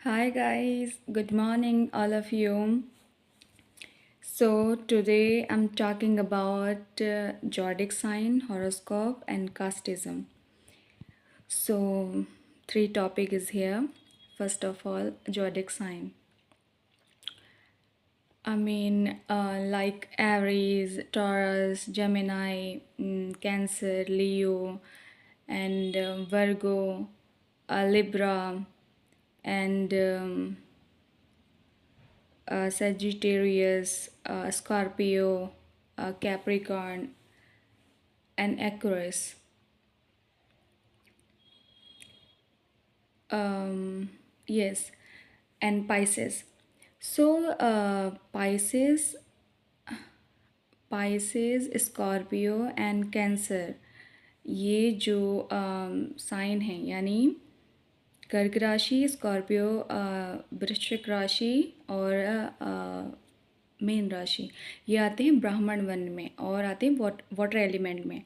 Hi guys, good morning all of you. So today I'm talking about zodiac sign, horoscope and casteism. So three topic is here. First of all, zodiac sign. Like Aries, Taurus, Gemini, Cancer, Leo, and Virgo, Libra, and Sagittarius, Scorpio, Capricorn, and Aquarius. Um, yes, and Pisces. So, Pisces, Scorpio and cancer, ये जो sign हैं, यानी कर्क राशि, Scorpio, वृश्चिक राशि और mean राशि, ये आते हैं ब्राह्मण वर्ण में और आते हैं वाटर एलिमेंट में,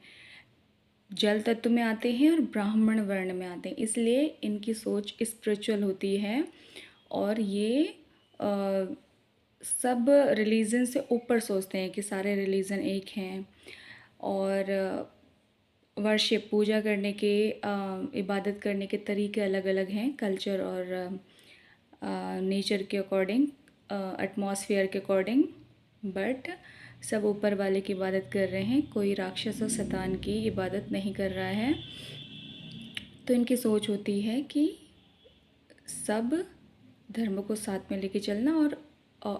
जल तत्व में आते हैं और ब्राह्मण वर्ण में आते हैं। इसलिए इनकी सोच स्पिरिचुअल होती है और ये सब रिलीजन से ऊपर सोचते हैं कि सारे रिलीजन एक हैं और वर्शिप पूजा करने के इबादत करने के तरीके अलग अलग हैं, कल्चर और नेचर के अकॉर्डिंग, एटमॉस्फेयर के अकॉर्डिंग, बट सब ऊपर वाले की इबादत कर रहे हैं, कोई राक्षस और शैतान की इबादत नहीं कर रहा है। तो इनकी सोच होती है कि सब धर्म को साथ में लेके चलना और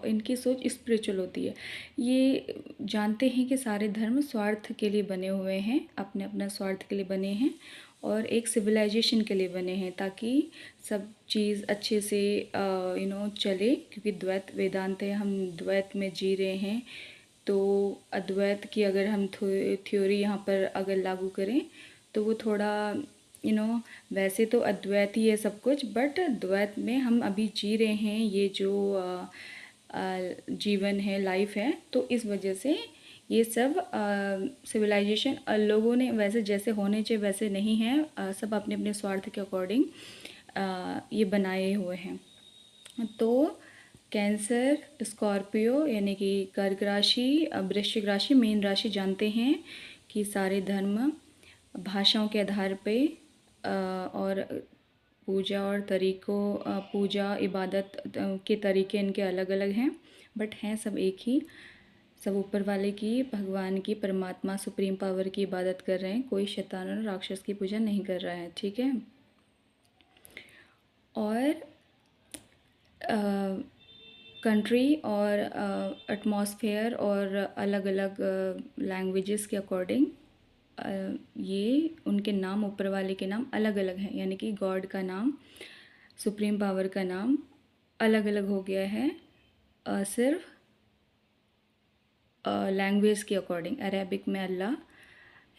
इनकी सोच स्पिरिचुअल होती है। ये जानते हैं कि सारे धर्म स्वार्थ के लिए बने हुए हैं, अपने अपना स्वार्थ के लिए बने हैं और एक सिविलाइजेशन के लिए बने हैं, ताकि सब चीज़ अच्छे से चले, क्योंकि द्वैत वेदांत है, हम द्वैत में जी रहे हैं। तो अद्वैत की अगर हम थ्योरी यहाँ पर अगर लागू करें तो वो थोड़ा वैसे तो अद्वैत ही है सब कुछ, बट द्वैत में हम अभी जी रहे हैं, ये जो जीवन है, लाइफ है, तो इस वजह से ये सब सिविलाइजेशन लोगों ने वैसे जैसे होने चाहिए वैसे नहीं है, सब अपने अपने स्वार्थ के अकॉर्डिंग ये बनाए हुए हैं। तो कैंसर, स्कॉर्पियो यानी कि कर्क राशि, वृश्चिक राशि, मीन राशि जानते हैं कि सारे धर्म भाषाओं के आधार पे और पूजा और तरीक़ों, पूजा इबादत के तरीके इनके अलग अलग हैं, बट हैं सब एक ही, सब ऊपर वाले की, भगवान की, परमात्मा सुप्रीम पावर की इबादत कर रहे हैं, कोई शैतान और राक्षस की पूजा नहीं कर रहा है, ठीक है। और कंट्री और एटमॉस्फेयर और अलग अलग लैंग्वेजेस के अकॉर्डिंग ये उनके नाम, ऊपर वाले के नाम अलग अलग हैं, यानी कि गॉड का नाम, सुप्रीम पावर का नाम अलग अलग हो गया है, सिर्फ लैंग्वेज के अकॉर्डिंग। अरेबिक में अल्लाह,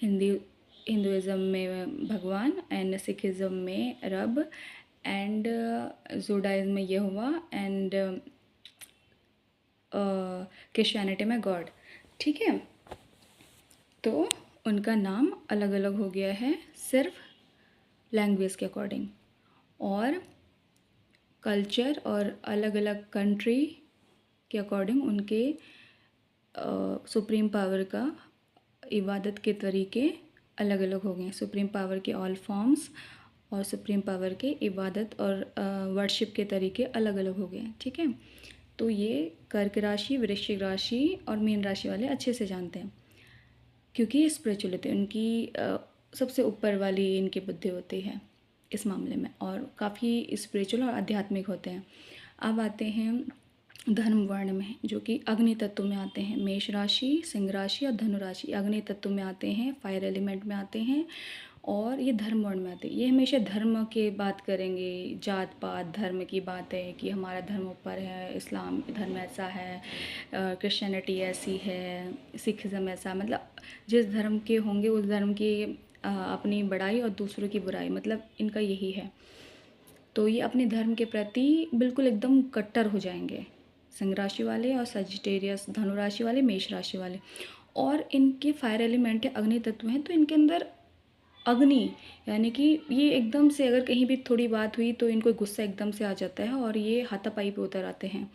हिंदुज़म में भगवान, एंड सिखिज़म में रब, एंड जुडाइज़म में यहोवा, एंड क्रिश्चियनिटी में गॉड, ठीक है। तो उनका नाम अलग अलग हो गया है सिर्फ लैंग्वेज के अकॉर्डिंग, और कल्चर और अलग अलग कंट्री के अकॉर्डिंग उनके सुप्रीम पावर का इबादत के तरीके अलग अलग हो गए। सुप्रीम पावर के ऑल फॉर्म्स और सुप्रीम पावर के इबादत और वर्शिप के तरीके अलग अलग हो गए, ठीक है। तो ये कर्क राशि, वृश्चिक राशि और मीन राशि वाले अच्छे से जानते हैं, क्योंकि स्पिरिचुअल होते हैं, उनकी सबसे ऊपर वाली इनकी बुद्धि होती है इस मामले में, और काफ़ी स्पिरिचुअल और आध्यात्मिक होते हैं। अब आते हैं धर्म वर्ण में, जो कि अग्नि तत्व में आते हैं। मेष राशि, सिंह राशि और धनु राशि अग्नि तत्व में आते हैं, फायर एलिमेंट में आते हैं, और ये धर्म वर्ण में आते हैं। ये हमेशा धर्म के बात करेंगे, जात पात धर्म की बात है कि हमारा धर्म ऊपर है, इस्लाम धर्म ऐसा है, क्रिश्चियनिटी ऐसी है, सिखिज़म ऐसा, मतलब जिस धर्म के होंगे उस धर्म की अपनी बड़ाई और दूसरों की बुराई, मतलब इनका यही है। तो ये अपने धर्म के प्रति बिल्कुल एकदम कट्टर हो जाएंगे, सिंह राशि वाले, और सजिटेरियस धनु राशि वाले, मेष राशि वाले। और इनके फायर एलिमेंट है, अग्नि तत्व हैं, तो इनके अंदर अग्नि, यानी कि ये एकदम से अगर कहीं भी थोड़ी बात हुई तो इनको गुस्सा एकदम से आ जाता है और ये हाथापाई पे उतर आते हैं।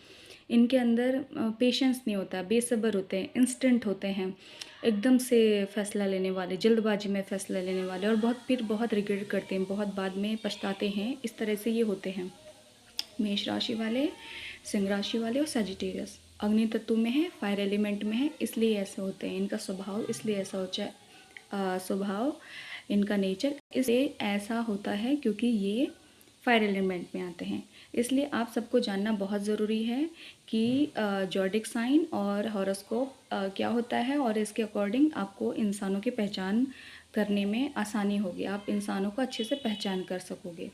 इनके अंदर पेशेंस नहीं होता, बेसब्र होते हैं, इंस्टेंट होते हैं, एकदम से फ़ैसला लेने वाले, जल्दबाजी में फ़ैसला लेने वाले, और फिर बहुत रिग्रेट करते हैं, बहुत बाद में पछताते हैं। इस तरह से ये होते हैं मेष राशि वाले, सिंह राशि वाले और सजिटेरियस। अग्नि तत्व में है, फायर एलिमेंट में है, इसलिए ऐसे होते हैं। इनका स्वभाव इसलिए ऐसा होता है, स्वभाव, इनका नेचर इसलिए ऐसा होता है क्योंकि ये फायर एलिमेंट में आते हैं। इसलिए आप सबको जानना बहुत ज़रूरी है कि जॉडिक साइन और हॉरोस्कोप क्या होता है, और इसके अकॉर्डिंग आपको इंसानों की पहचान करने में आसानी होगी, आप इंसानों को अच्छे से पहचान कर सकोगे।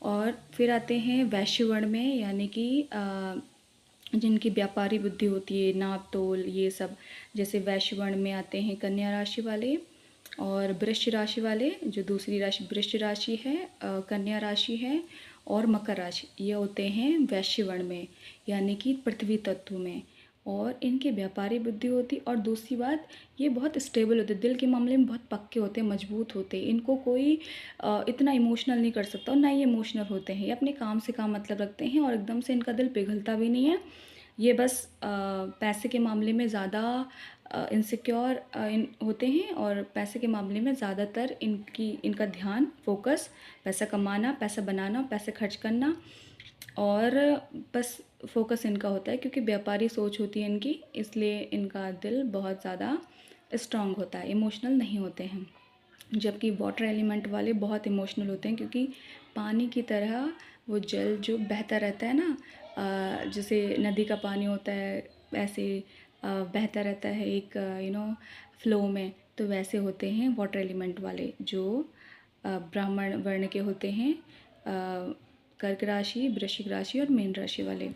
और फिर आते हैं वैश्य वर्ण में, यानी कि जिनकी व्यापारी बुद्धि होती है, नाप तोल ये सब, जैसे वैश्य वर्ण में आते हैं कन्या राशि वाले और वृश्चिक राशि वाले। जो दूसरी राशि वृश्चिक राशि है, कन्या राशि है और मकर राशि, ये होते हैं वैश्य वर्ण में, यानी कि पृथ्वी तत्व में। और इनकी व्यापारी बुद्धि होती, और दूसरी बात ये बहुत स्टेबल होते, दिल के मामले में बहुत पक्के होते हैं, मजबूत होते हैं। इनको कोई इतना इमोशनल नहीं कर सकता, और ना ये इमोशनल होते हैं। ये अपने काम से काम मतलब रखते हैं और एकदम से इनका दिल पिघलता भी नहीं है। ये बस पैसे के मामले में ज़्यादा इनसिक्योर होते हैं, और पैसे के मामले में ज़्यादातर इनका ध्यान, फोकस पैसा कमाना, पैसा बनाना, पैसे खर्च करना, और बस फोकस इनका होता है। क्योंकि व्यापारी सोच होती है इनकी, इसलिए इनका दिल बहुत ज़्यादा स्ट्रांग होता है, इमोशनल नहीं होते हैं। जबकि वाटर एलिमेंट वाले बहुत इमोशनल होते हैं, क्योंकि पानी की तरह वो जल जो बहता रहता है ना, जैसे नदी का पानी होता है ऐसे बहता रहता है एक फ्लो में, तो वैसे होते हैं वाटर एलिमेंट वाले, जो ब्राह्मण वर्ण के होते हैं, कर्क राशि, वृश्चिक राशि और मीन राशि वाले।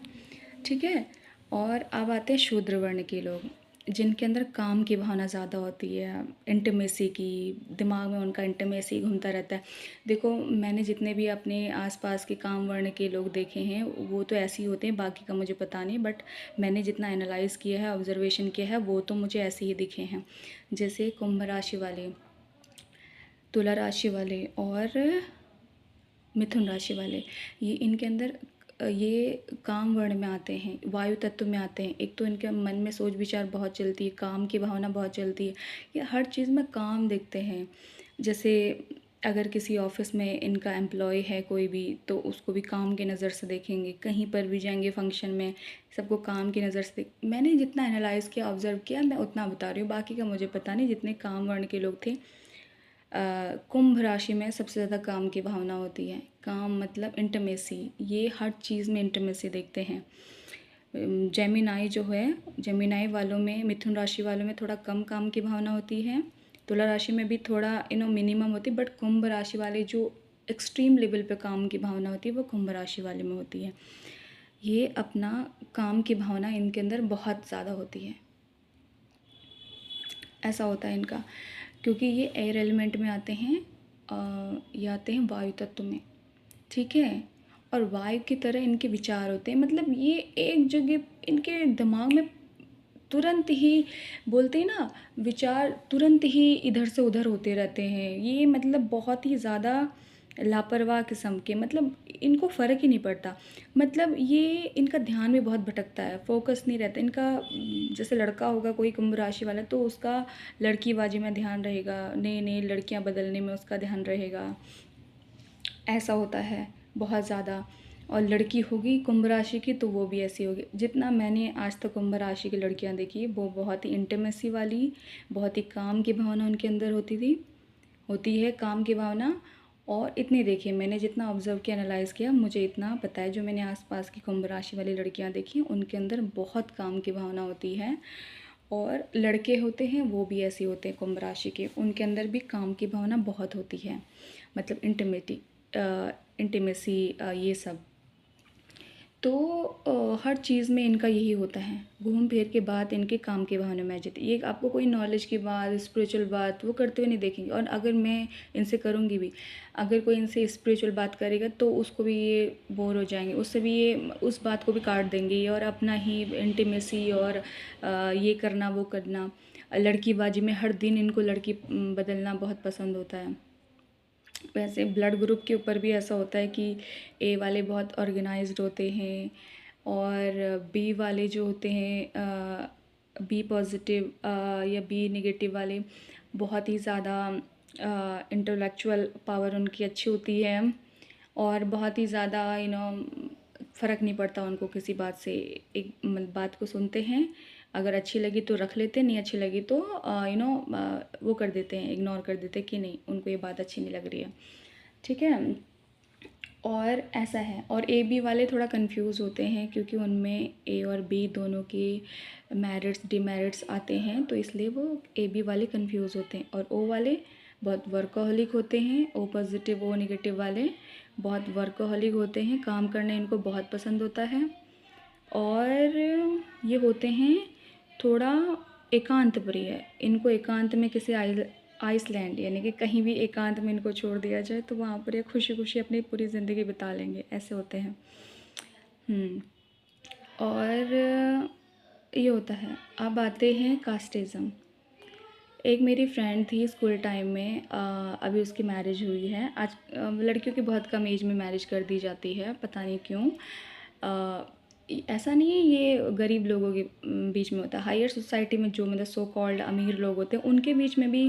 ठीक है। और अब आते हैं शूद्र वर्ण के लोग, जिनके अंदर काम की भावना ज़्यादा होती है, इंटीमेसी की, दिमाग में उनका इंटीमेसी घूमता रहता है। देखो, मैंने जितने भी अपने आसपास के काम वर्ण के लोग देखे हैं वो तो ऐसे ही होते हैं, बाकी का मुझे पता नहीं, बट मैंने जितना एनालाइज़ किया है, ऑब्जर्वेशन किया है, वो तो मुझे ऐसे ही दिखे हैं। जैसे कुंभ राशि वाले, तुला राशि वाले और मिथुन राशि वाले, ये इनके अंदर ये काम वर्ण में आते हैं, वायु तत्व में आते हैं। एक तो इनके मन में सोच विचार बहुत चलती है, काम की भावना बहुत चलती है, ये हर चीज़ में काम देखते हैं। जैसे अगर किसी ऑफिस में इनका एम्प्लॉय है कोई भी, तो उसको भी काम की नज़र से देखेंगे, कहीं पर भी जाएंगे फंक्शन में, सबको काम की नज़र से मैंने जितना एनालाइज़ किया, ऑब्ज़र्व किया, मैं उतना बता रही हूँ, बाकी का मुझे पता नहीं। जितने काम वर्ण के लोग थे, कुंभ राशि में सबसे ज़्यादा काम की भावना होती है। काम मतलब इंटीमेसी, ये हर चीज़ में इंटीमेसी देखते हैं। जेमिनाई जो है, जेमिनाई वालों में, मिथुन राशि वालों में थोड़ा कम काम की भावना होती है। तुला राशि में भी थोड़ा मिनिमम होती है, बट कुंभ राशि वाले जो एक्सट्रीम लेवल पे काम की भावना होती है वो कुंभ राशि वाले में होती है। ये अपना काम की भावना इनके अंदर बहुत ज़्यादा होती है, ऐसा होता है इनका। क्योंकि ये एयर एलिमेंट में आते हैं, ये आते हैं वायु तत्व में। ठीक है। और वायु की तरह इनके विचार होते हैं, मतलब ये एक जगह इनके दिमाग में तुरंत ही, बोलते हैं ना, विचार तुरंत ही इधर से उधर होते रहते हैं। ये मतलब बहुत ही ज़्यादा लापरवाह किस्म के, मतलब इनको फ़र्क ही नहीं पड़ता। मतलब ये इनका ध्यान भी बहुत भटकता है, फोकस नहीं रहता इनका। जैसे लड़का होगा कोई कुंभ राशि वाला, तो उसका लड़कीबाजी में ध्यान रहेगा, नई नई लड़कियां बदलने में उसका ध्यान रहेगा, ऐसा होता है बहुत ज़्यादा। और लड़की होगी कुंभ राशि की तो वो भी ऐसी होगी। जितना मैंने आज तक कुंभ राशि की लड़कियां देखी, वो बहुत ही इंटीमेसी वाली, बहुत ही काम की भावना उनके अंदर होती है, काम की भावना। और इतनी देखिए, मैंने जितना ऑब्जर्व किया, एनालाइज़ किया, मुझे इतना पता है। जो मैंने आसपास की कुंभ राशि वाली लड़कियां देखी, उनके अंदर बहुत काम की भावना होती है। और लड़के होते हैं वो भी ऐसे होते हैं कुंभ राशि के, उनके अंदर भी काम की भावना बहुत होती है, मतलब इंटीमेसी ये सब। तो हर चीज़ में इनका यही होता है, घूम फिर के बात इनके काम के बहाने में आ जाती है। ये आपको कोई नॉलेज की बात, स्पिरिचुअल बात वो करते हुए नहीं देखेंगे। और अगर मैं इनसे करूँगी भी, अगर कोई इनसे स्पिरिचुअल बात करेगा तो उसको भी ये बोर हो जाएंगे, उससे भी ये उस बात को भी काट देंगे ये, और अपना ही इंटीमेसी और ये करना वो करना, लड़कीबाजी में हर दिन इनको लड़की बदलना बहुत पसंद होता है। वैसे ब्लड ग्रुप के ऊपर भी ऐसा होता है कि ए वाले बहुत ऑर्गेनाइज्ड होते हैं और बी वाले जो होते हैं, बी पॉजिटिव या बी नेगेटिव वाले बहुत ही ज़्यादा इंटेलेक्चुअल पावर उनकी अच्छी होती है और बहुत ही ज़्यादा फ़र्क नहीं पड़ता उनको किसी बात से। एक बात को सुनते हैं, अगर अच्छी लगी तो रख लेते हैं, नहीं अच्छी लगी तो वो कर देते हैं, इग्नोर कर देते हैं कि नहीं, उनको ये बात अच्छी नहीं लग रही है। ठीक है। और ऐसा है। और ए बी वाले थोड़ा कंफ्यूज होते हैं क्योंकि उनमें ए और बी दोनों के मेरिट्स डिमेरिट्स आते हैं, तो इसलिए वो ए बी वाले कंफ्यूज होते हैं। और ओ वाले बहुत वर्कोहलिक होते हैं। ओ पॉजिटिव ओ नेगेटिव वाले बहुत वर्कोहलिक होते हैं, काम करना इनको बहुत पसंद होता है और ये होते हैं थोड़ा एकांत प्रिय। इनको एकांत में किसी आइसलैंड यानी कि कहीं भी एकांत में इनको छोड़ दिया जाए तो वहाँ पर ये खुशी खुशी अपनी पूरी ज़िंदगी बिता लेंगे, ऐसे होते हैं। और ये होता है। अब आते हैं कास्टिज़म। एक मेरी फ्रेंड थी स्कूल टाइम में, अभी उसकी मैरिज हुई है। आज लड़कियों की बहुत कम एज में मैरिज कर दी जाती है, पता नहीं क्यों। ऐसा नहीं है ये गरीब लोगों के बीच में होता है, हायर सोसाइटी में जो मतलब सो कॉल्ड अमीर लोग होते हैं उनके बीच में भी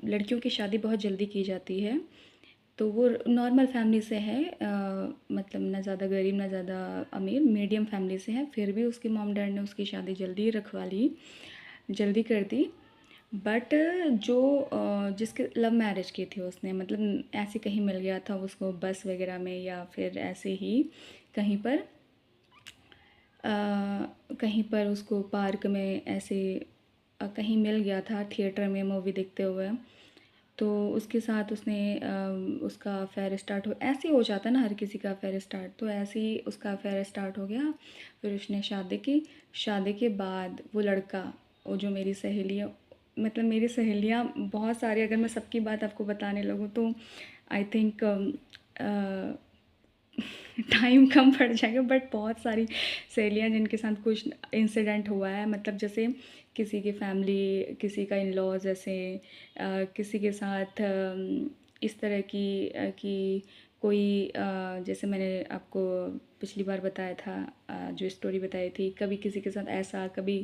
लड़कियों की शादी बहुत जल्दी की जाती है। तो वो नॉर्मल फैमिली से है, मतलब ना ज़्यादा गरीब ना ज़्यादा अमीर, मीडियम फैमिली से है, फिर भी उसके मॉम डैड ने उसकी शादी जल्दी रखवा ली, जल्दी कर दी। बट जो जिसके लव मैरिज की थी उसने, मतलब ऐसे कहीं मिल गया था उसको बस वगैरह में या फिर ऐसे ही कहीं पर कहीं पर उसको पार्क में ऐसे कहीं मिल गया था, थिएटर में मूवी देखते हुए। तो उसके साथ उसने उसका अफेयर स्टार्ट हो, ऐसे ही हो जाता है ना हर किसी का अफेयर स्टार्ट, तो ऐसे ही उसका अफेयर स्टार्ट हो गया। फिर उसने शादी की। शादी के बाद वो लड़का, वो जो मेरी सहेली है, मतलब मेरी सहेलियाँ बहुत सारी, अगर मैं सबकी बात आपको बताने लगूँ तो आई थिंक टाइम कम पड़ जाएगा, बट बहुत सारी सहेलियाँ जिनके साथ कुछ इंसिडेंट हुआ है, मतलब जैसे किसी की फैमिली, किसी का इन लॉज ऐसे, किसी के साथ इस तरह की कि कोई जैसे मैंने आपको पिछली बार बताया था, जो स्टोरी बताई थी, कभी किसी के साथ ऐसा, कभी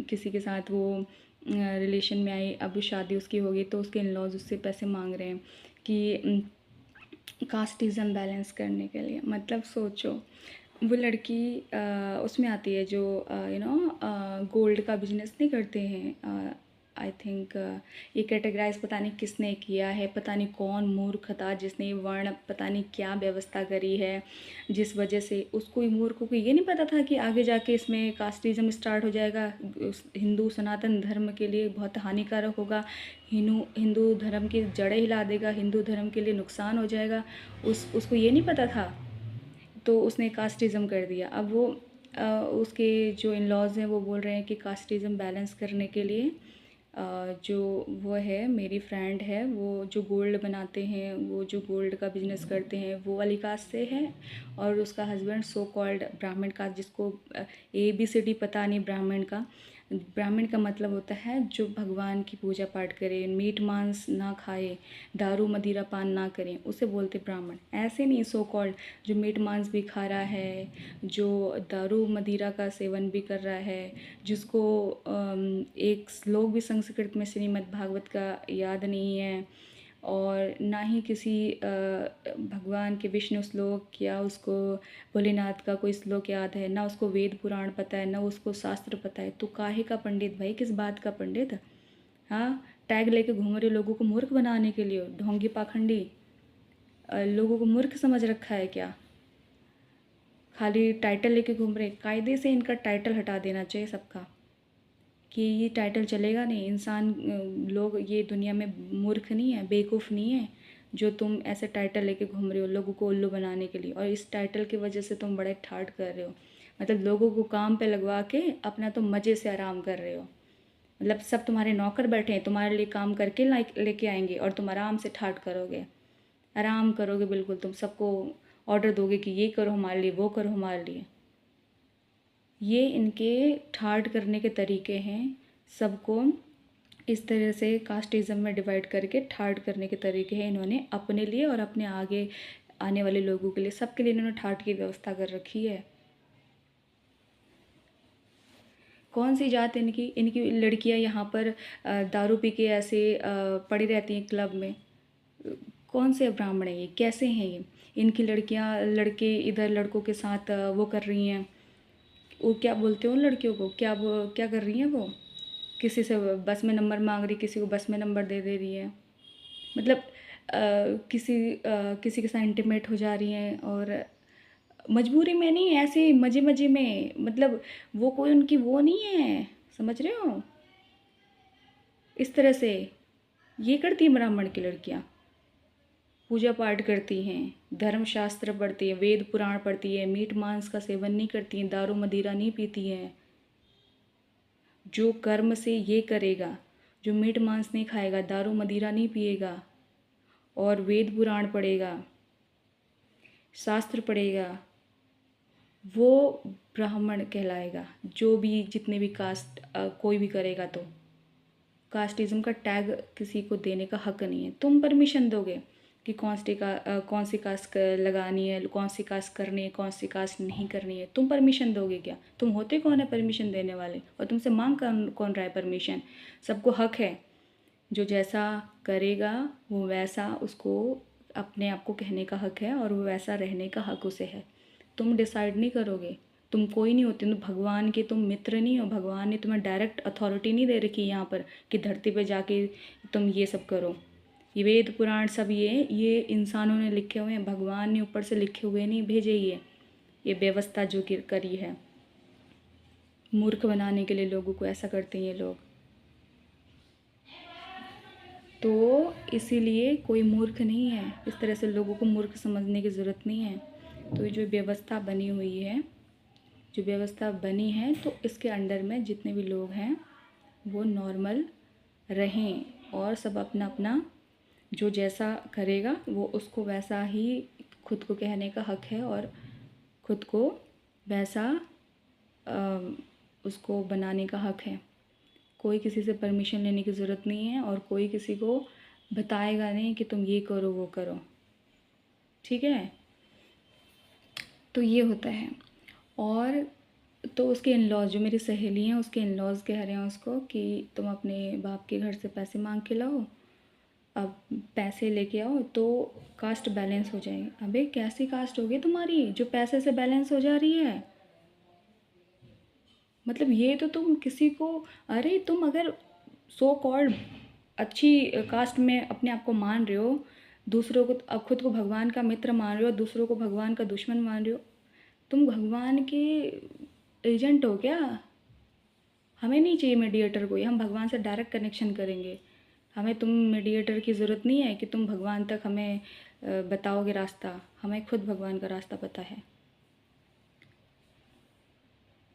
किसी के साथ वो रिलेशन में आई, अब शादी उसकी हो गई तो उसके इन लॉज उससे पैसे मांग रहे हैं कि कास्टिज़म बैलेंस करने के लिए। मतलब सोचो, वो लड़की उसमें आती है जो गोल्ड का बिजनेस नहीं करते हैं। आई थिंक ये कैटेगराइज पता नहीं किसने किया है, पता नहीं कौन मूर्ख था जिसने ये वर्ण पता नहीं क्या व्यवस्था करी है, जिस वजह से उसको मूर्ख को ये नहीं पता था कि आगे जाके इसमें कास्टिज़म स्टार्ट हो जाएगा, हिंदू सनातन धर्म के लिए बहुत हानिकारक होगा, हिंदू धर्म की जड़ें हिला देगा, हिंदू धर्म के लिए नुकसान हो जाएगा। उसको ये नहीं पता था, तो उसने कास्टिज़म कर दिया। अब वो उसके जो इन लॉज़ हैं वो बोल रहे हैं कि कास्टिज़म बैलेंस करने के लिए जो वो है मेरी फ्रेंड है, वो जो गोल्ड बनाते हैं, वो जो गोल्ड का बिजनेस करते हैं, वो वाली कास्ट से है। और उसका हस्बैंड सो कॉल्ड ब्राह्मण कास्ट, जिसको ABCD पता नहीं ब्राह्मण का। ब्राह्मण का मतलब होता है जो भगवान की पूजा पाठ करे, मीट मांस ना खाए, दारू मदिरा पान ना करें, उसे बोलते ब्राह्मण। ऐसे नहीं सो कॉल्ड जो मीट मांस भी खा रहा है, जो दारू मदिरा का सेवन भी कर रहा है, जिसको एक श्लोक भी संस्कृत में श्रीमद् भागवत का याद नहीं है, और ना ही किसी भगवान के विष्णु श्लोक या उसको भोलेनाथ का कोई श्लोक याद है, ना उसको वेद पुराण पता है, ना उसको शास्त्र पता है, तो काहे का पंडित भाई, किस बात का पंडित। हाँ, टैग लेके घूम रहे लोगों को मूर्ख बनाने के लिए, ढोंगी पाखंडी। लोगों को मूर्ख समझ रखा है क्या, खाली टाइटल लेके घूम रहे। कायदे से इनका टाइटल हटा देना चाहिए सबका, कि ये टाइटल चलेगा नहीं। इंसान लोग ये दुनिया में मूर्ख नहीं है, बेवकूफ़ नहीं है, जो तुम ऐसे टाइटल लेके घूम रहे हो लोगों को उल्लू बनाने के लिए, और इस टाइटल की वजह से तुम बड़े ठाट कर रहे हो। मतलब लोगों को काम पे लगवा के अपना तुम मज़े से आराम कर रहे हो। मतलब सब तुम्हारे नौकर बैठे हैं, तुम्हारे लिए काम करके लेके आएंगे और तुम आराम से ठाट करोगे, आराम करोगे बिल्कुल। तुम सबको ऑर्डर दोगे कि ये करो हमारे लिए, वो करो हमारे लिए। ये इनके ठाट करने के तरीके हैं, सबको इस तरह से कास्टिज़्म में डिवाइड करके ठाट करने के तरीके हैं इन्होंने अपने लिए और अपने आगे आने वाले लोगों के लिए, सबके लिए इन्होंने ठाट की व्यवस्था कर रखी है। कौन सी जात इनकी, इनकी लड़कियां यहाँ पर दारू पी के ऐसे पड़ी रहती हैं क्लब में। कौन से ब्राह्मण हैं ये, कैसे हैं ये? इनकी लड़कियां, लड़के इधर लड़कों के साथ वो कर रही हैं, वो क्या बोलते हैं उन लड़कियों को, क्या वो क्या कर रही हैं वो, किसी से बस में नंबर मांग रही, किसी को बस में नंबर दे दे रही है, मतलब किसी के साथ इंटीमेट हो जा रही हैं, और मजबूरी में नहीं, ऐसे मज़े मज़े में, मतलब वो कोई उनकी वो नहीं है, समझ रहे हो? इस तरह से ये करती हैं ब्राह्मण की लड़कियाँ। पूजा पाठ करती हैं, धर्मशास्त्र पढ़ती हैं, वेद पुराण पढ़ती है, मीट मांस का सेवन नहीं करती हैं, दारू मदिरा नहीं पीती हैं। जो कर्म से ये करेगा, जो मीट मांस नहीं खाएगा, दारू मदिरा नहीं पिएगा और वेद पुराण पढ़ेगा, शास्त्र पढ़ेगा, वो ब्राह्मण कहलाएगा। जो भी जितने भी कास्ट कोई भी करेगा, तो कास्टिज़्म का टैग किसी को देने का हक नहीं है। तुम परमिशन दोगे कि कौन सी कास्ट लगानी है, कौन सी कास्ट करनी है, कौन सी कास्ट नहीं करनी है? तुम परमिशन दोगे क्या? तुम होते कौन है परमिशन देने वाले? और तुमसे मांग कौन रहा है परमिशन? सबको हक है, जो जैसा करेगा वो वैसा उसको अपने आप को कहने का हक है, और वो वैसा रहने का हक उसे है। तुम डिसाइड नहीं करोगे, तुम कोई नहीं होते, तुम भगवान के तुम मित्र नहीं हो। भगवान ने तुम्हें डायरेक्ट अथॉरिटी नहीं दे रखी यहाँ पर कि धरती पे जाके तुम ये सब करो। ये वेद पुराण सब ये इंसानों ने लिखे हुए हैं, भगवान ने ऊपर से लिखे हुए नहीं भेजे। ये व्यवस्था जो करी है, मूर्ख बनाने के लिए लोगों को ऐसा करते हैं ये लोग। तो इसीलिए कोई मूर्ख नहीं है, इस तरह से लोगों को मूर्ख समझने की ज़रूरत नहीं है। तो ये जो व्यवस्था बनी हुई है, जो व्यवस्था बनी है, तो इसके अंडर में जितने भी लोग हैं वो नॉर्मल रहें, और सब अपना अपना जो जैसा करेगा वो उसको वैसा ही खुद को कहने का हक है, और खुद को वैसा उसको बनाने का हक है। कोई किसी से परमिशन लेने की ज़रूरत नहीं है, और कोई किसी को बताएगा नहीं कि तुम ये करो वो करो, ठीक है? तो ये होता है। और तो उसके इन लॉज, जो मेरी सहेली हैं उसके इन लॉज कह रहे हैं उसको कि तुम अपने बाप के घर से पैसे मांग के लाओ, अब पैसे लेके आओ तो कास्ट बैलेंस हो जाएगी। अबे कैसी कास्ट होगी तुम्हारी जो पैसे से बैलेंस हो जा रही है? मतलब ये तो तुम किसी को, अरे तुम अगर सो कॉल्ड अच्छी कास्ट में अपने आप को मान रहे हो, दूसरों को, अब खुद को भगवान का मित्र मान रहे हो, दूसरों को भगवान का दुश्मन मान रहे हो, तुम भगवान के एजेंट हो क्या? हमें नहीं चाहिए मीडिएटर कोई, हम भगवान से डायरेक्ट कनेक्शन करेंगे। हमें तुम मीडिएटर की ज़रूरत नहीं है कि तुम भगवान तक हमें बताओगे रास्ता, हमें खुद भगवान का रास्ता पता है।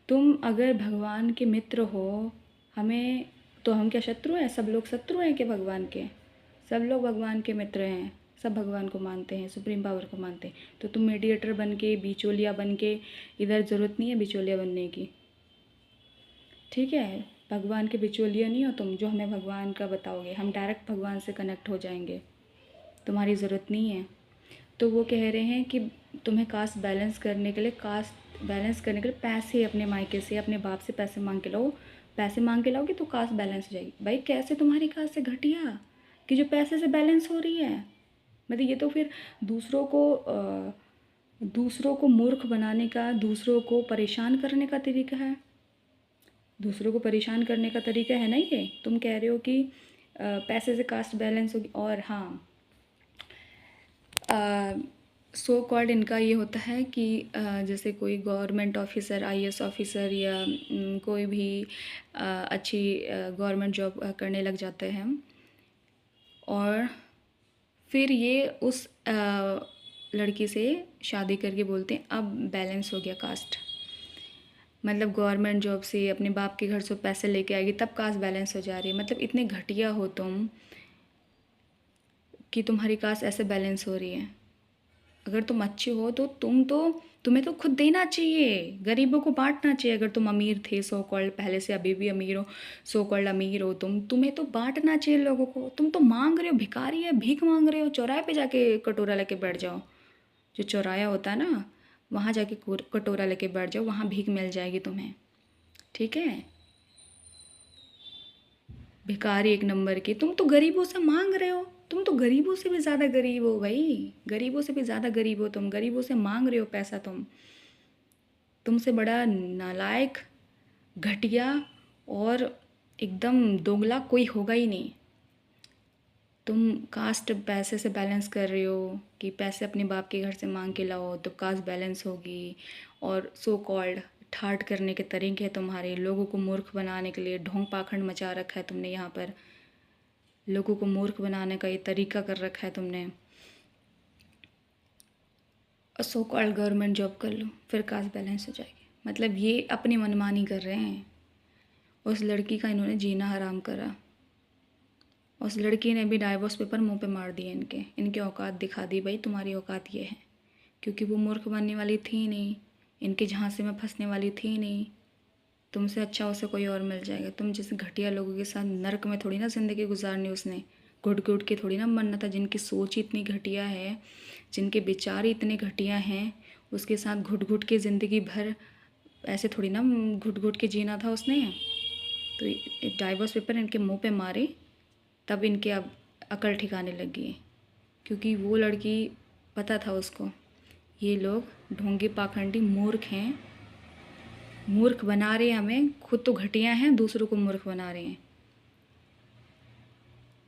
तुम अगर भगवान के मित्र हो, हमें तो हम क्या शत्रु हैं? सब लोग शत्रु हैं क्या भगवान के? सब लोग भगवान के मित्र हैं, सब भगवान को मानते हैं, सुप्रीम पावर को मानते हैं। तो तुम मीडिएटर बन के, बिचौलिया बन के, इधर ज़रूरत नहीं है बिचौलिया बनने की, ठीक है? भगवान के बिचौलिया नहीं हो तुम जो हमें भगवान का बताओगे, हम डायरेक्ट भगवान से कनेक्ट हो जाएंगे, तुम्हारी ज़रूरत नहीं है। तो वो कह रहे हैं कि तुम्हें कास्ट बैलेंस करने के लिए, कास्ट बैलेंस करने के लिए पैसे अपने मायके से, अपने बाप से पैसे मांग के लाओ। पैसे मांग के लाओगे तो कास्ट बैलेंस हो जाएगी। भाई कैसे तुम्हारी कास्ट से घटिया कि जो पैसे से बैलेंस हो रही है? मतलब ये तो फिर दूसरों को मूर्ख बनाने का, दूसरों को परेशान करने का तरीका है। दूसरों को परेशान करने का तरीका है ना ये। तुम कह रहे हो कि पैसे से कास्ट बैलेंस होगी, और हाँ, सो कॉल्ड इनका ये होता है कि जैसे कोई गवर्नमेंट ऑफिसर, आईएएस ऑफिसर, या कोई भी अच्छी गवर्नमेंट जॉब करने लग जाते हैं, और फिर ये उस लड़की से शादी करके बोलते हैं अब बैलेंस हो गया कास्ट। मतलब गवर्नमेंट जॉब से अपने बाप के घर से पैसे लेके आएगी तब कास्ट बैलेंस हो जा रही है। मतलब इतने घटिया हो तुम कि तुम्हारी कास्ट ऐसे बैलेंस हो रही है। अगर तुम अच्छे हो तो तुम तो तुम्हें तो खुद देना चाहिए, गरीबों को बांटना चाहिए। अगर तुम अमीर थे सो कॉल्ड, पहले से अभी भी अमीर हो, सो कॉल्ड अमीर हो तुम्हें तो बांटना चाहिए लोगों को। तुम तो मांग रहे हो, भिखारी है, भीख मांग रहे हो। चौराहे पे जाके कटोरा लेके बैठ जाओ, जो चौराया होता है ना, वहाँ जाके कटोरा लेके बैठ जाओ, वहाँ भीख मिल जाएगी तुम्हें, ठीक है। भिखारी एक नंबर के, तुम तो गरीबों से मांग रहे हो। तुम तो गरीबों से भी ज़्यादा गरीब हो भाई, गरीबों से भी ज़्यादा गरीब हो तुम, गरीबों से मांग रहे हो पैसा तुमसे बड़ा नालायक, घटिया और एकदम दोगला कोई होगा ही नहीं। तुम कास्ट पैसे से बैलेंस कर रहे हो कि पैसे अपने बाप के घर से मांग के लाओ तो कास्ट बैलेंस होगी, और सो कॉल्ड ठाट करने के तरीके हैं तुम्हारे, लोगों को मूर्ख बनाने के लिए ढोंग पाखंड मचा रखा है तुमने यहाँ पर। लोगों को मूर्ख बनाने का ये तरीका कर रखा है तुमने। और सो कॉल्ड गवर्नमेंट जॉब कर लो फिर कास्ट बैलेंस हो जाएगी, मतलब ये अपनी मनमानी कर रहे हैं। उस लड़की का इन्होंने जीना हराम करा। उस लड़की ने भी डाइवोर्स पेपर मुंह पे मार दिए इनके औकात दिखा दी, भाई तुम्हारी औकात ये है। क्योंकि वो मूर्ख बनने वाली थी नहीं, इनके झांसे में फंसने वाली थी नहीं। तुमसे अच्छा उसे कोई और मिल जाएगा। तुम जैसे घटिया लोगों के साथ नर्क में थोड़ी ना ज़िंदगी गुजारनी उसने, घुट घुट के थोड़ी ना मरना था। जिनकी सोच ही इतनी घटिया है, जिनके विचार ही इतने घटिया हैं, उसके साथ घुट घुट के ज़िंदगी भर ऐसे थोड़ी ना घुट घुट के जीना था उसने। तो डाइवोर्स पेपर इनके मुंह पे मारे तब इनके अब अकल ठिकाने लगी है। क्योंकि वो लड़की, पता था उसको ये लोग ढोंगी पाखंडी मूर्ख हैं, मूर्ख बना रहे हैं हमें, खुद तो घटिया हैं, दूसरों को मूर्ख बना रहे हैं।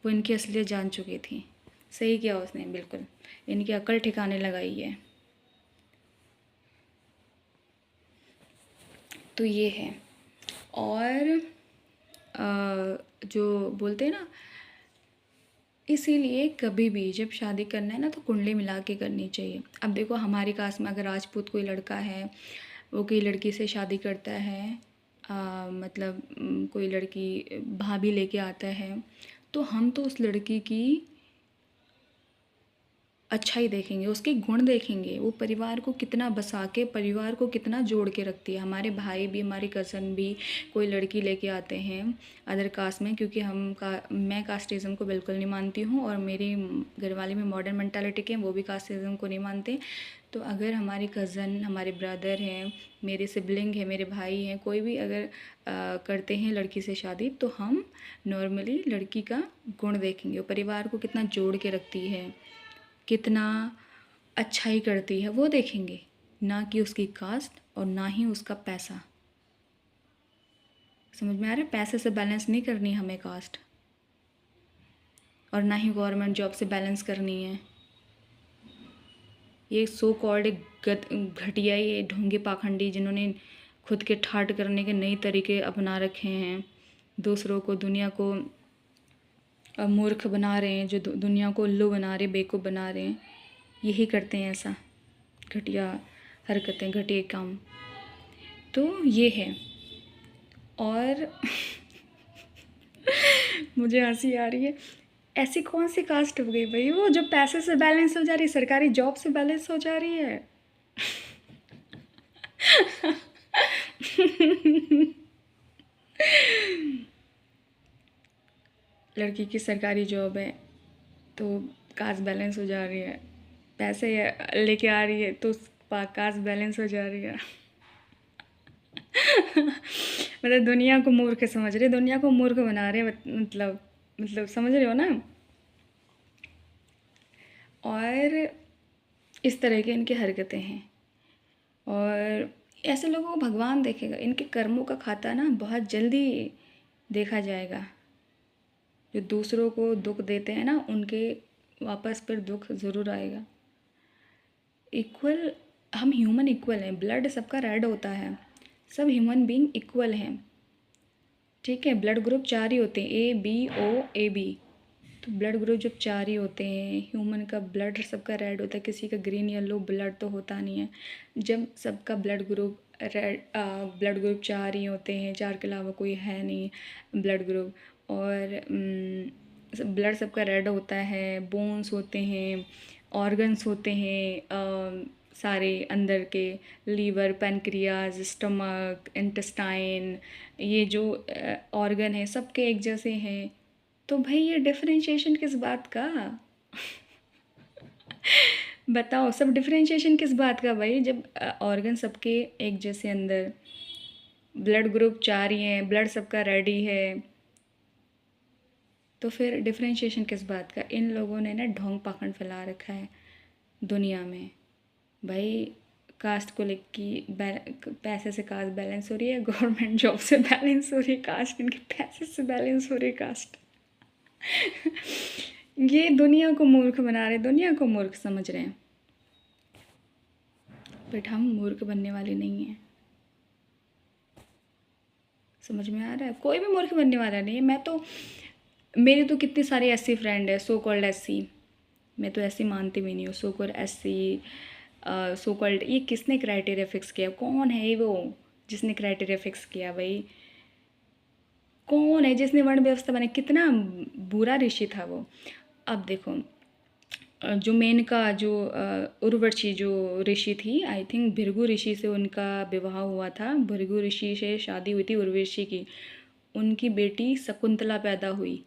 वो इनकी असलियत जान चुकी थी। सही किया उसने, बिल्कुल इनकी अकल ठिकाने लगाई है। तो ये है। और जो बोलते हैं ना, इसीलिए कभी भी जब शादी करना है ना तो कुंडली मिला के करनी चाहिए। अब देखो हमारी कास्ट में अगर राजपूत कोई लड़का है, वो कोई लड़की से शादी करता है, मतलब कोई लड़की भाभी लेके आता है, तो हम तो उस लड़की की अच्छा ही देखेंगे, उसके गुण देखेंगे, वो परिवार को कितना बसा के, परिवार को कितना जोड़ के रखती है। हमारे भाई भी, हमारे कज़न भी कोई लड़की लेके आते हैं अदर कास्ट में, क्योंकि मैं कास्टिज़म को बिल्कुल नहीं मानती हूँ, और मेरी घरवाले में मॉडर्न मेंटालिटी के हैं, वो भी कास्टिज़म को नहीं मानते। तो अगर हमारे कज़न, हमारे ब्रदर हैं, मेरे सिबलिंग हैं, मेरे भाई हैं, कोई भी अगर करते हैं लड़की से शादी, तो हम नॉर्मली लड़की का गुण देखेंगे, वो परिवार को कितना जोड़ के रखती है, कितना अच्छाई करती है, वो देखेंगे, ना कि उसकी कास्ट और ना ही उसका पैसा। समझ में आ रहा है? पैसे से बैलेंस नहीं करनी हमें कास्ट, और ना ही गवर्नमेंट जॉब से बैलेंस करनी है। ये सो कॉल्ड घटिया, ये ढोंगे पाखंडी जिन्होंने खुद के ठाट करने के नए तरीके अपना रखे हैं, दूसरों को, दुनिया को मूर्ख बना रहे हैं, जो दुनिया को उल्लू बना रहे, बेवकूफ़ बना रहे हैं, यही करते हैं ऐसा घटिया हरकतें, घटिया काम। तो ये है। और मुझे हंसी आ रही है, ऐसी कौन सी कास्ट हो गई भाई वो जो पैसे से बैलेंस हो जा रही है, सरकारी जॉब से बैलेंस हो जा रही है। लड़की की सरकारी जॉब है तो कास्ट बैलेंस हो जा रही है, पैसे लेके आ रही है तो कास्ट बैलेंस हो जा रही है। मतलब दुनिया को मूर्ख समझ रहे, दुनिया को मूर्ख बना रहे, मतलब समझ रहे हो ना। और इस तरह की इनकी हरकतें हैं, और ऐसे लोगों को भगवान देखेगा, इनके कर्मों का खाता ना बहुत जल्दी देखा जाएगा। जो दूसरों को दुख देते हैं ना, उनके वापस फिर दुख ज़रूर आएगा। इक्वल, हम ह्यूमन इक्वल हैं, ब्लड सबका रेड होता है, सब ह्यूमन बीइंग इक्वल हैं, ठीक है। ब्लड ग्रुप 4 ही होते हैं, A B O A B. तो ब्लड ग्रुप जब 4 ही होते हैं, ह्यूमन का ब्लड सबका रेड होता है, किसी का ग्रीन येलो ब्लड तो होता नहीं है। जब सबका blood group red, blood group 4 ही होते हैं, 4 के अलावा कोई है नहीं ब्लड ग्रुप, और ब्लड सबका रेड होता है, बोन्स होते हैं, ऑर्गन्स होते हैं, सारे अंदर के लीवर, पैनक्रियाज, स्टमक, इंटेस्टाइन, ये जो ऑर्गन है सबके एक जैसे हैं। तो भाई ये डिफरेंशिएशन किस बात का? बताओ, सब डिफरेंशिएशन किस बात का भाई, जब ऑर्गन सबके एक जैसे अंदर, ब्लड ग्रुप 4 ही हैं, ब्लड सबका रेडी है, तो फिर डिफरेंशिएशन किस बात का? इन लोगों ने ना ढोंग पाखंड फैला रखा है दुनिया में। भाई कास्ट को लेके पैसे से कास्ट बैलेंस हो रही है, गवर्नमेंट जॉब से बैलेंस हो रही है कास्ट, इनके पैसे से बैलेंस हो रही है कास्ट। ये दुनिया को मूर्ख बना रहे, दुनिया को मूर्ख समझ रहे हैं, बट हम मूर्ख बनने वाले नहीं हैं। समझ में आ रहा है? कोई भी मूर्ख बनने वाला नहीं है। मैं तो, मेरे तो कितने सारे एससी फ्रेंड है, सो कॉल्ड एससी, मैं तो ऐसी मानती भी नहीं हूँ। So called SC, so called, ये किसने क्राइटेरिया फिक्स किया? कौन है वो जिसने क्राइटेरिया फिक्स किया भाई? कौन है जिसने वर्ण व्यवस्था बनाई? कितना बुरा ऋषि था वो। अब देखो, जो मेनका, जो उर्वशी जो ऋषि थी, आई थिंक भृगु ऋषि से उनका विवाह हुआ था। भृगु ऋषि से शादी हुई थी उर्वशी की। उनकी बेटी शकुंतला पैदा हुई,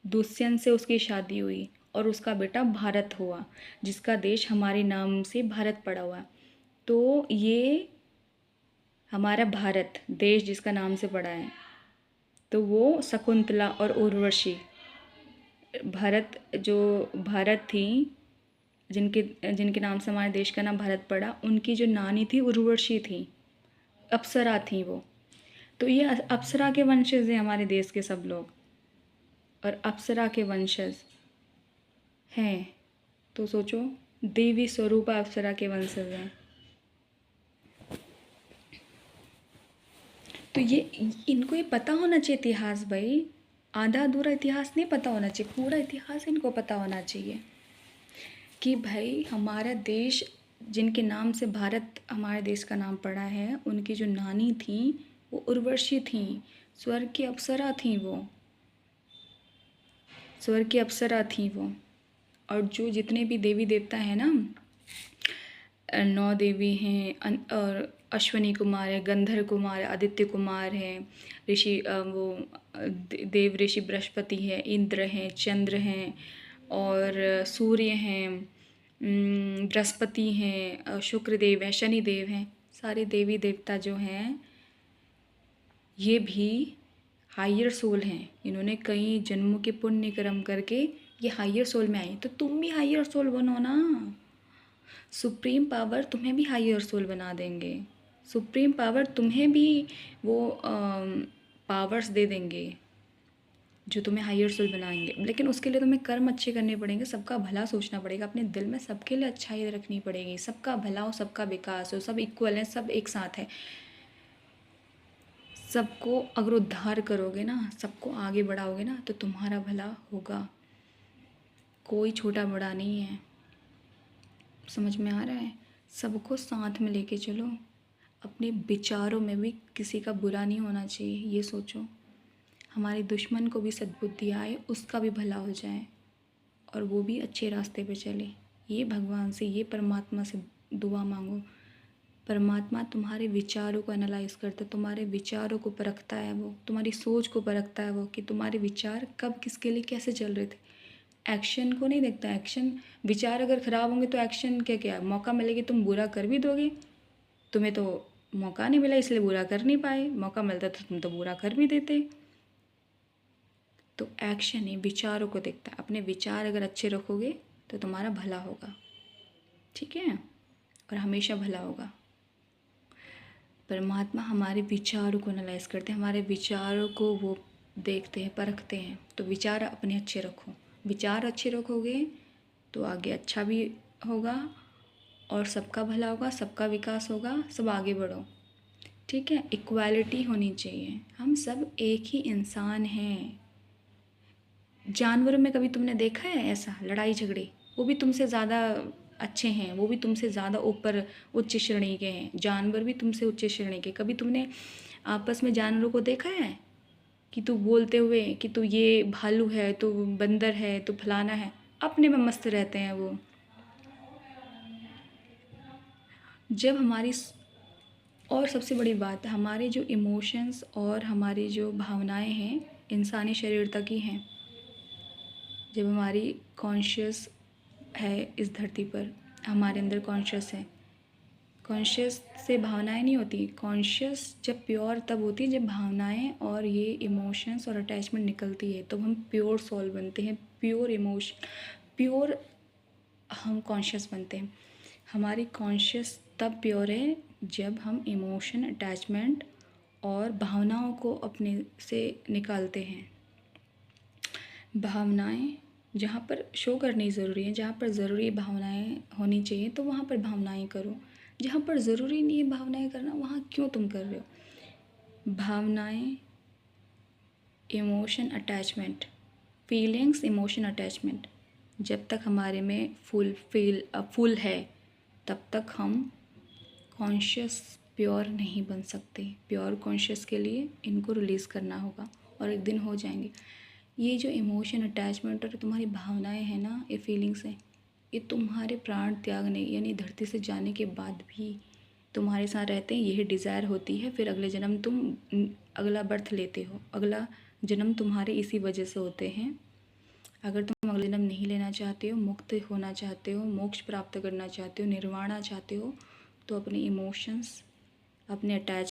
दुष्यंत से उसकी शादी हुई, और उसका बेटा भारत हुआ, जिसका देश हमारे नाम से भारत पड़ा हुआ। तो ये हमारा भारत देश जिसका नाम से पड़ा है, तो वो शकुंतला और उर्वशी, भारत जो भारत थी, जिनके जिनके नाम से हमारे देश का नाम भारत पड़ा, उनकी जो नानी थी उर्वशी थी, अप्सरा थी वो। तो ये अप्सरा के वंशज हैं हमारे देश के सब लोग, और अप्सरा के वंशज हैं, तो सोचो, देवी स्वरूप अप्सरा के वंशज हैं। तो ये इनको ये पता होना चाहिए इतिहास भाई, आधा अधूरा इतिहास नहीं पता होना चाहिए, पूरा इतिहास इनको पता होना चाहिए कि भाई हमारा देश, जिनके नाम से भारत हमारे देश का नाम पड़ा है, उनकी जो नानी थी वो उर्वशी थी, स्वर्ग की अप्सरा थी वो, स्वर्ग की अप्सरा थी वो। और जो जितने भी देवी देवता हैं ना, 9 देवी हैं, और अश्वनी कुमार है, गंधर्व कुमार है, आदित्य कुमार है, ऋषि वो देव ऋषि बृहस्पति है, इंद्र हैं, चंद्र हैं, और सूर्य हैं, बृहस्पति हैं, शुक्र देव हैं, शनि देव हैं। सारे देवी देवता जो हैं ये भी हायर सोल हैं। इन्होंने कई जन्मों के पुण्य कर्म करके ये हायर सोल में आई। तो तुम भी हायर सोल बनो ना, सुप्रीम पावर तुम्हें भी हायर सोल बना देंगे, सुप्रीम पावर तुम्हें भी वो पावर्स दे देंगे जो तुम्हें हायर सोल बनाएंगे। लेकिन उसके लिए तुम्हें कर्म अच्छे करने पड़ेंगे, सबका भला सोचना पड़ेगा, अपने दिल में सबके लिए अच्छाई रखनी पड़ेगी, सबका भला हो, सबका विकास हो, सब इक्वल है, सब एक साथ है। सबको अगर उद्धार करोगे ना, सबको आगे बढ़ाओगे ना, तो तुम्हारा भला होगा। कोई छोटा बड़ा नहीं है, समझ में आ रहा है? सबको साथ में लेके चलो, अपने विचारों में भी किसी का बुरा नहीं होना चाहिए, ये सोचो। हमारे दुश्मन को भी सद्बुद्धि आए, उसका भी भला हो जाए, और वो भी अच्छे रास्ते पे चले। ये भगवान से, ये परमात्मा से दुआ मांगो। परमात्मा तुम्हारे विचारों को एनालाइज करता है, तुम्हारे विचारों को परखता है, वो तुम्हारी सोच को परखता है वो, कि तुम्हारे विचार कब किसके लिए कैसे चल रहे थे। एक्शन को नहीं देखता। एक्शन, विचार अगर ख़राब होंगे तो एक्शन क्या क्या मौका मिलेगी, तुम बुरा कर भी दोगे। तुम्हें तो मौका नहीं मिला इसलिए बुरा कर नहीं पाए, मौका मिलता तो तुम तो बुरा कर भी देते। तो एक्शन ही विचारों को देखता है। अपने विचार अगर अच्छे रखोगे तो तुम्हारा भला होगा, ठीक है, और हमेशा भला होगा। परमात्मा हमारे विचारों को एनालाइज करते हैं, हमारे विचारों को वो देखते हैं, परखते हैं। तो विचार अपने अच्छे रखो, विचार अच्छे रखोगे तो आगे अच्छा भी होगा, और सबका भला होगा, सबका विकास होगा, सब आगे बढ़ो, ठीक है। इक्वालिटी होनी चाहिए, हम सब एक ही इंसान हैं। जानवरों में कभी तुमने देखा है ऐसा लड़ाई झगड़े? वो भी तुमसे ज़्यादा अच्छे हैं, वो भी तुमसे ज़्यादा ऊपर उच्च श्रेणी के हैं, जानवर भी तुमसे उच्च श्रेणी के। कभी तुमने आपस में जानवरों को देखा है कि तू बोलते हुए कि तू ये भालू है, तू बंदर है, तू फलाना है? अपने में मस्त रहते हैं वो। जब हमारी और सबसे बड़ी बात, हमारे जो इमोशंस और हमारी जो भावनाएं हैं इंसानी शरीर तक ही हैं। जब हमारी कॉन्शियस है इस धरती पर, हमारे अंदर कॉन्शियस है, कॉन्शियस से भावनाएं नहीं होती। कॉन्शियस जब प्योर तब होती है जब भावनाएं और ये इमोशंस और अटैचमेंट निकलती है, तो हम प्योर सोल बनते हैं, प्योर इमोशन, प्योर हम कॉन्शियस बनते हैं। हमारी कॉन्शियस तब प्योर है जब हम इमोशन, अटैचमेंट और भावनाओं को अपने से निकालते हैं। भावनाएं जहाँ पर शो करनी ज़रूरी है, जहाँ पर ज़रूरी भावनाएं होनी चाहिए तो वहाँ पर भावनाएं करो। जहाँ पर ज़रूरी नहीं है भावनाएं करना, वहाँ क्यों तुम कर रहे हो। भावनाएं, emotion, attachment, feelings, emotion, attachment जब तक हमारे में फुल है तब तक हम कॉन्शियस प्योर नहीं बन सकते। प्योर कॉन्शियस के लिए इनको रिलीज़ करना होगा और एक दिन हो जाएंगे। ये जो इमोशन, अटैचमेंट और तुम्हारी भावनाएं हैं ना, ये फीलिंग्स हैं, ये तुम्हारे प्राण त्यागने यानी धरती से जाने के बाद भी तुम्हारे साथ रहते हैं। यही डिज़ायर होती है, फिर अगले जन्म तुम अगला बर्थ लेते हो, अगला जन्म तुम्हारे इसी वजह से होते हैं। अगर तुम अगले जन्म नहीं लेना चाहते हो, मुक्त होना चाहते हो, मोक्ष प्राप्त करना चाहते हो, निर्वाणा चाहते हो, तो अपने इमोशंस, अपने अटैच